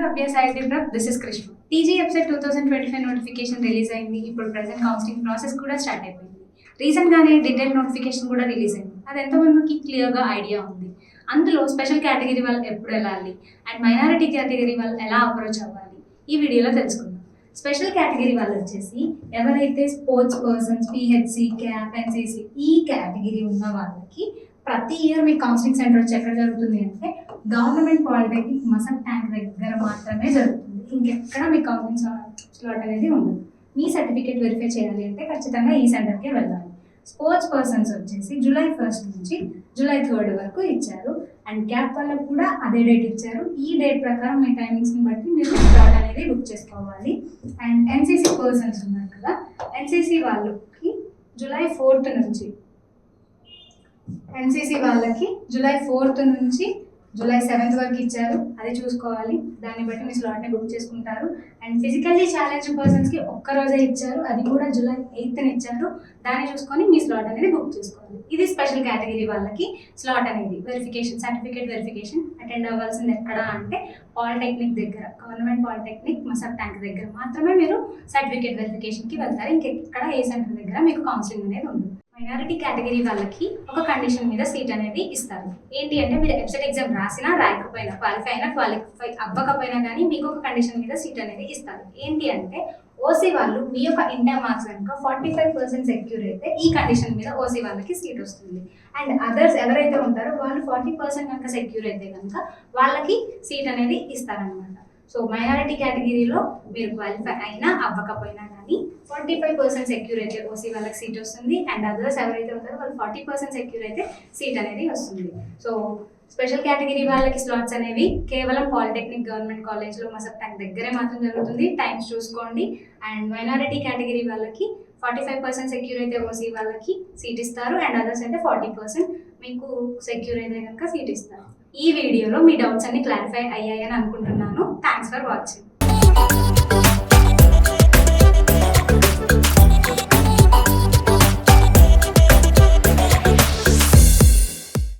అభ్యాస IT prep this is Krishna. TG website 2025 notification release అయింది. ఇప్పుడు ప్రెజెంట్ కౌన్సిలింగ్ ప్రాసెస్ కూడా స్టార్ట్ అయిపోయింది. రీసెంట్గానే డీటెయిల్ నోటిఫికేషన్ కూడా రిలీజ్ అయింది. అది ఎంతమందికి క్లియర్గా ఐడియా ఉంది. అందులో స్పెషల్ కేటగిరీ వాళ్ళు ఎప్పుడు వెళ్ళాలి అండ్ మైనారిటీ కేటగిరీ వాళ్ళు ఎలా అప్రోచ్ అవ్వాలి ఈ వీడియోలో తెలుసుకుందాం. స్పెషల్ కేటగిరీ వాళ్ళు వచ్చేసి ఎవరైతే sports persons, PHC, cap, NCC ఈ కేటగిరీ ఉన్న వాళ్ళకి ప్రతి ఇయర్ మీకు కౌన్సిలింగ్ సెంటర్ వచ్చి ఎక్కడ జరుగుతుంది అంటే గవర్నమెంట్ పాలిటెక్నిక్ మసక్ ట్యాంక్ దగ్గర మాత్రమే జరుగుతుంది. ఇంకెక్కడ మీకు కౌన్సిలింగ్ స్లాట్ అనేది ఉండదు. మీ సర్టిఫికేట్ వెరిఫై చేయాలి అంటే ఖచ్చితంగా ఈ సెంటర్కే వెళ్ళాలి. స్పోర్ట్స్ పర్సన్స్ వచ్చేసి July 1st నుంచి July 3rd వరకు ఇచ్చారు. అండ్ క్యాప్ వాళ్ళకు కూడా అదే డేట్ ఇచ్చారు. ఈ డేట్ ప్రకారం మీ టైమింగ్స్ని బట్టి మీరు స్లాట్ అనేది బుక్ చేసుకోవాలి. అండ్ ఎన్సిసి పర్సన్స్ ఉన్నారు కదా, ఎన్సిసి వాళ్ళకి July 4th నుంచి July 4th నుంచి July 7th వరకు ఇచ్చారు. అది చూసుకోవాలి. దాన్ని బట్టి మీ స్లాట్ని బుక్ చేసుకుంటారు. అండ్ ఫిజికల్లీ ఛాలెంజ్ పర్సన్స్కి ఒక్కరోజే ఇచ్చారు. అది కూడా July 8th ఇచ్చారు. దాన్ని చూసుకొని మీ స్లాట్ అనేది బుక్ చేసుకోవాలి. ఇది స్పెషల్ కేటగిరీ వాళ్ళకి స్లాట్ అనేది వెరిఫికేషన్, సర్టిఫికేట్ వెరిఫికేషన్ అటెండ్ అవ్వాల్సింది ఎక్కడ అంటే పాలిటెక్నిక్ దగ్గర, గవర్నమెంట్ పాలిటెక్నిక్ మసక్ ట్యాంక్ దగ్గర మాత్రమే మీరు సర్టిఫికేట్ వెరిఫికేషన్కి వెళ్తారు. ఇంకెక్కడ ఏ సెంటర్ దగ్గర మీకు కౌన్సిలింగ్ అనేది ఉండదు. మైనారిటీ కేటగిరీ వాళ్ళకి ఒక కండిషన్ మీద సీట్ అనేది ఇస్తారు. ఏంటి అంటే మీరు వెబ్సైట్ ఎగ్జామ్ రాసినా రాయకపోయినా, క్వాలిఫై అయినా క్వాలిఫై అవ్వకపోయినా కానీ మీకు ఒక కండిషన్ మీద సీట్ అనేది ఇస్తారు. ఏంటి అంటే ఓసీ వాళ్ళు మీ యొక్క ఇంటర్ మార్క్స్ కనుక 45% సెక్యూర్ అయితే ఈ కండిషన్ మీద ఓసీ వాళ్ళకి సీట్ వస్తుంది. అండ్ అదర్స్ ఎవరైతే ఉంటారో వాళ్ళు 40% కనుక సెక్యూర్ అయితే కనుక వాళ్ళకి సీట్ అనేది ఇస్తారనమాట. సో మైనారిటీ కేటగిరీలో మీరు క్వాలిఫై అయినా అవ్వకపోయినా కానీ 45% సెక్యూర్ అయితే ఓసీ వాళ్ళకి సీట్ వస్తుంది. అండ్ అదర్స్ ఎవరైతే ఉంటారో వాళ్ళు 40% సెక్యూర్ అయితే సీట్ అనేది వస్తుంది. సో స్పెషల్ కేటగిరీ వాళ్ళకి స్లాట్స్ అనేవి కేవలం పాలిటెక్నిక్ గవర్నమెంట్ కాలేజ్లో మసక్ ట్యాంక్ దగ్గరే మాత్రం జరుగుతుంది. టైమ్స్ చూసుకోండి. అండ్ మైనారిటీ కేటగిరీ వాళ్ళకి 45% సెక్యూర్ అయితే ఓసీ వాళ్ళకి సీట్ ఇస్తారు. అండ్ అదర్స్ అయితే 40% మీకు సెక్యూర్ అయితే కనుక సీట్ ఇస్తారు. ఈ వీడియోలో మీ డౌట్స్ అన్ని క్లారిఫై అయ్యాయని అనుకుంటున్నాను. Thanks for watching.